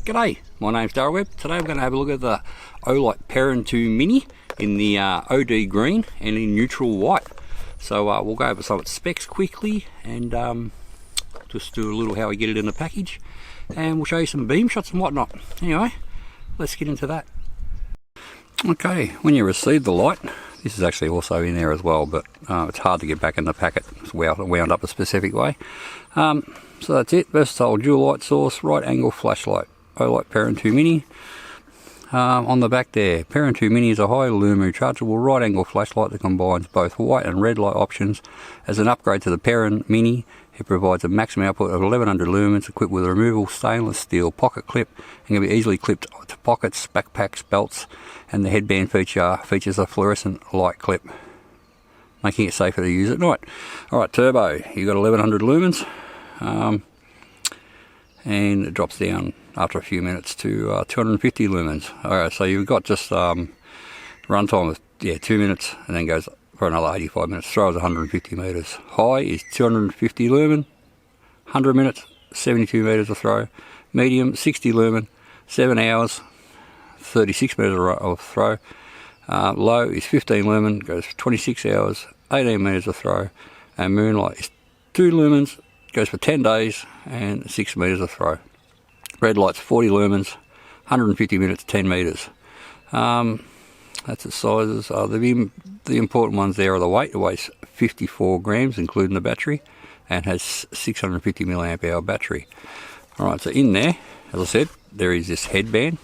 G'day, my name's Darryl Webb. Today I'm going to have a look at the Olight Perun 2 Mini in the OD green and in neutral white. So we'll go over some of its specs quickly and just do a little how we get it in the package, and we'll show you some beam shots and whatnot. Anyway, let's get into that. Okay, when you receive the light, this is actually also in there as well, but it's hard to get back in the packet. It's wound up a specific way. So that's it. Versatile dual light source, right angle flashlight. Olight Perun 2 Mini. On the back there, Perun 2 Mini is a high lumen rechargeable right angle flashlight that combines both white and red light options. As an upgrade to the Perun Mini, it provides a maximum output of 1100 lumens, equipped with a removable stainless steel pocket clip, and can be easily clipped to pockets, backpacks, belts, and the headband features a fluorescent light clip, making it safer to use at night. Alright, turbo, you've got 1100 lumens, and it drops down after a few minutes to 250 lumens. Alright, so you've got just runtime of 2 minutes, and then goes for another 85 minutes. Throw is 150 meters. High is 250 lumen, 100 minutes, 72 meters of throw. Medium, 60 lumen, 7 hours, 36 meters of throw. Low is 15 lumen, goes for 26 hours, 18 meters of throw. And moonlight is 2 lumens, goes for 10 days and 6 meters of throw. Red light's 40 lumens, 150 minutes, 10 meters. That's its sizes. The important ones there are the weight. It weighs 54 grams, including the battery, and has 650 milliamp hour battery. Alright, so in there, as I said, there is this headband.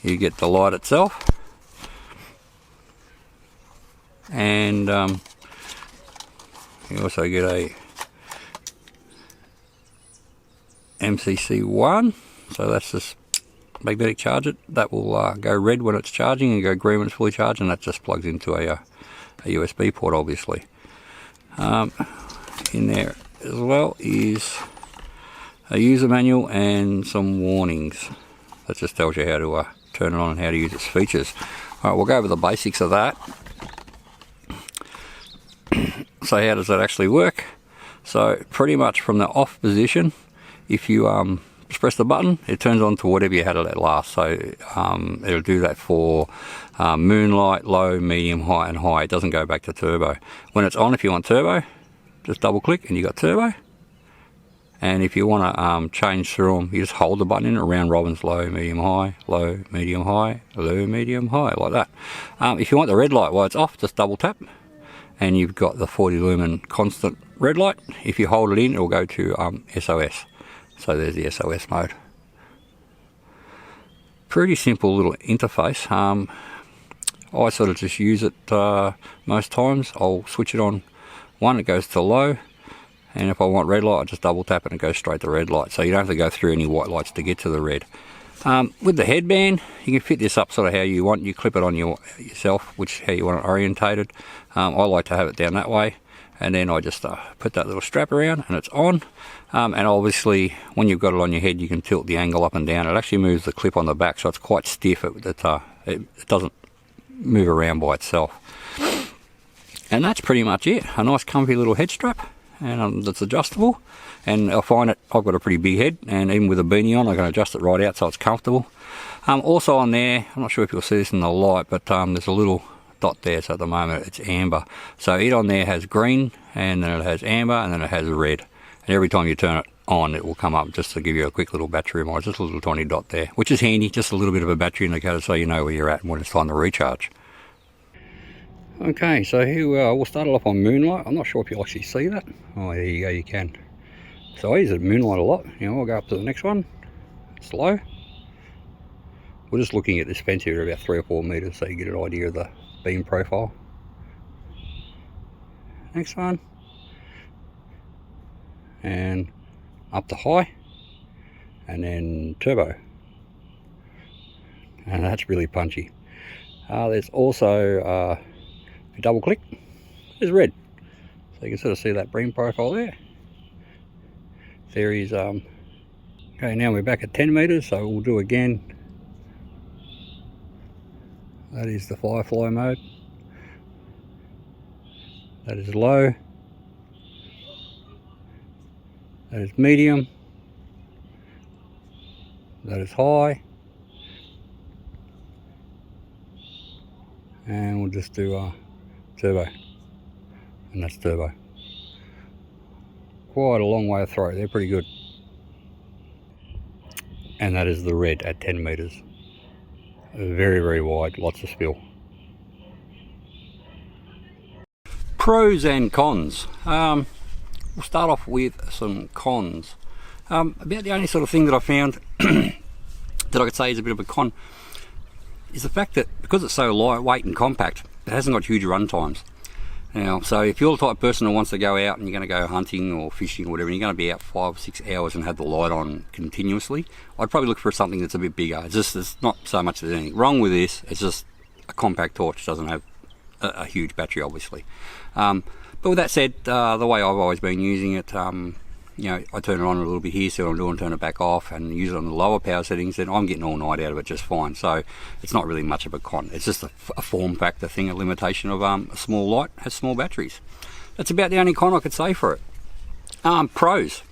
You get the light itself, and you also get a MCC1, so that's this magnetic charger that will go red when it's charging and go green when it's fully charged, and that just plugs into a USB port, obviously. In there as well is a user manual and some warnings. That just tells you how to turn it on and how to use its features. Alright, we'll go over the basics of that. So how does that actually work? So pretty much from the off position, if you just press the button, it turns on to whatever you had it at last. So it'll do that for moonlight, low, medium, high and high. It doesn't go back to turbo. When it's on, if you want turbo, just double click and you got turbo. And if you want to change through them, you just hold the button in around robins, low, medium, high, low, medium, high, low, medium, high, like that. If you want the red light while it's off, just double tap and you've got the 40 lumen constant red light. If you hold it in, it will go to SOS. So there's the SOS mode. Pretty simple little interface. I sort of just use it most times. I'll switch it on one, it goes to low, and if I want red light, I just double tap it and it goes straight to red light. So you don't have to go through any white lights to get to the red. With the headband, you can fit this up sort of how you want. You clip it on yourself, how you want it orientated. I like to have it down that way, and then I just put that little strap around and it's on. And obviously when you've got it on your head, you can tilt the angle up and down. It actually moves the clip on the back, so it's quite stiff. It doesn't move around by itself. And that's pretty much it. A nice comfy little head strap, and that's adjustable. And I find it, I've got a pretty big head, and even with a beanie on, I can adjust it right out so it's comfortable. Also on there, I'm not sure if you'll see this in the light, but there's a little dot there, so at the moment it's amber. So it on there has green, and then it has amber, and then it has red. And every time you turn it on, it will come up just to give you a quick little battery reminder, just a little tiny dot there, which is handy, just a little bit of a battery indicator so you know where you're at and when it's time to recharge. Okay, so here we'll start it off on moonlight. I'm not sure if you'll actually see that. Oh, there you go, you can. So I use it moonlight a lot. I'll go up to the next one. It's low. We're just looking at this fence here at about 3 or 4 meters, so you get an idea of the beam profile. Next one. And up to high. And then turbo. And that's really punchy. There's also, if you double click, there's red. So you can sort of see that beam profile there. There is, okay, now we're back at 10 meters, so we'll do again. That is the firefly mode. That is low. That is medium. That is high. And we'll just do turbo. And that's turbo. Quite a long way to throw. They're pretty good. And that is the red at 10 meters. Very, very wide, lots of spill. Pros and cons. We'll start off with some cons. About the only sort of thing that I found that I could say is a bit of a con is the fact that because it's so lightweight and compact, it hasn't got huge run times. Now, so if you're the type of person who wants to go out and you're going to go hunting or fishing or whatever, and you're going to be out 5 or 6 hours and have the light on continuously, I'd probably look for something that's a bit bigger. It's not so much there's anything wrong with this, it's just a compact torch, doesn't have a huge battery obviously. But with that said, the way I've always been using it, you know, I turn it on a little bit here, see what I'm doing, turn it back off and use it on the lower power settings, then I'm getting all night out of it just fine. So it's not really much of a con. It's just a form factor thing, a limitation of a small light has small batteries. That's about the only con I could say for it. Pros.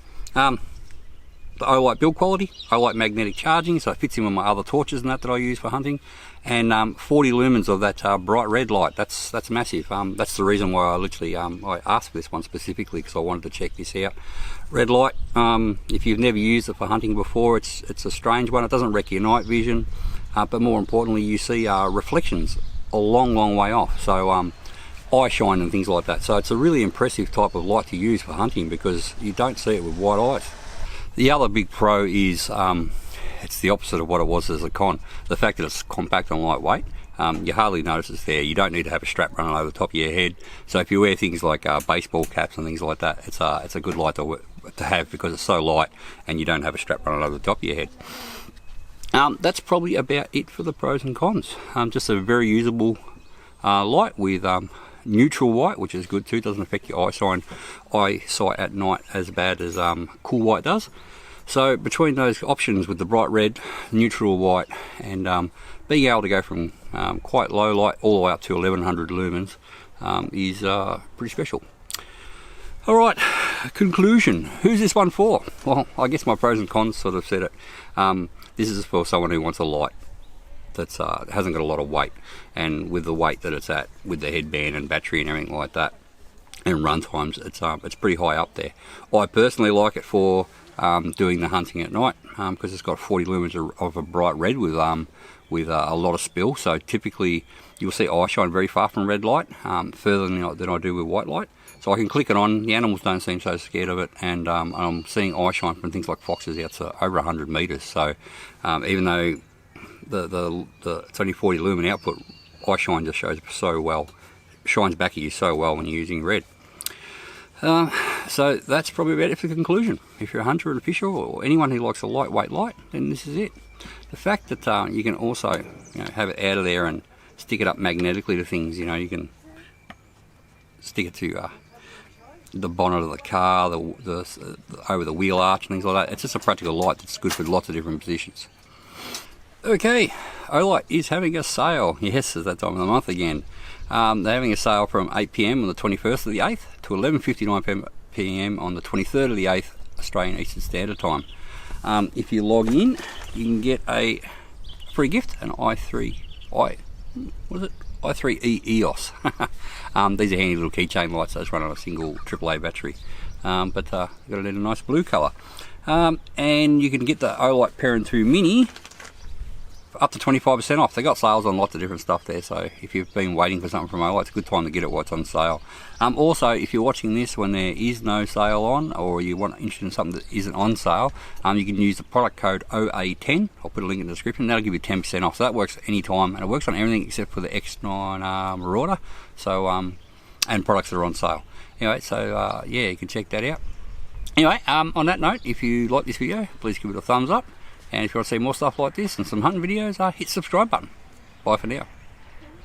The Olight build quality, Olight magnetic charging, so it fits in with my other torches and that I use for hunting, and 40 lumens of that bright red light. That's massive. That's the reason why I literally I asked for this one specifically, because I wanted to check this out. Red light, if you've never used it for hunting before, it's a strange one. It doesn't wreck your night vision, but more importantly you see reflections a long way off, so eye shine and things like that. So it's a really impressive type of light to use for hunting because you don't see it with white eyes. The other big pro is it's the opposite of what it was as a con. The fact that it's compact and lightweight, you hardly notice it's there. You don't need to have a strap running over the top of your head. So if you wear things like baseball caps and things like that, it's a good light to have because it's so light and you don't have a strap running over the top of your head. That's probably about it for the pros and cons. Just a very usable light with neutral white, which is good too. Doesn't affect your eyesight at night as bad as cool white does. So between those options with the bright red, neutral white, and being able to go from quite low light all the way up to 1100 lumens is pretty special. Alright, conclusion. Who's this one for? Well, I guess my pros and cons sort of said it. This is for someone who wants a light that's hasn't got a lot of weight, and with the weight that it's at, with the headband and battery and everything like that, and run times, it's pretty high up there. I personally like it for doing the hunting at night because it's got 40 lumens of a bright red with a lot of spill. So typically you'll see eye shine very far from red light, further than I do with white light. So I can click it on. The animals don't seem so scared of it, and I'm seeing eye shine from things like foxes out to over 100 meters. So even though it's only 40 lumen output, eye shine just shows so well, shines back at you so well when you're using red. So that's probably about it for the conclusion. If you're a hunter and a fisher, or anyone who likes a lightweight light, then this is it. The fact that you can also have it out of there and stick it up magnetically to things, you can stick it to the bonnet of the car, over the wheel arch and things like that. It's just a practical light that's good for lots of different positions. Okay, Olight is having a sale. Yes, it's that time of the month again. They're having a sale from 8 PM on the 21st of the 8th to 11:59 PM on the 23rd of the 8th Australian Eastern Standard Time. If you log in, you can get a free gift, an i3E EOS. These are handy little keychain lights. Those run on a single AAA battery, but got it in a nice blue colour. And you can get the Olight Perun 2 Mini up to 25% off. They got sales on lots of different stuff there, so if you've been waiting for something from Olight, it's a good time to get it while it's on sale. Also, if you're watching this when there is no sale on, or you want interested in something that isn't on sale, you can use the product code OA10. I'll put a link in the description. That'll give you 10% off. So that works anytime, and it works on everything except for the X9 Marauder. So and products that are on sale. Anyway, so yeah, you can check that out. Anyway, on that note, if you like this video, please give it a thumbs up. And if you want to see more stuff like this and some hunting videos, hit the subscribe button. Bye for now.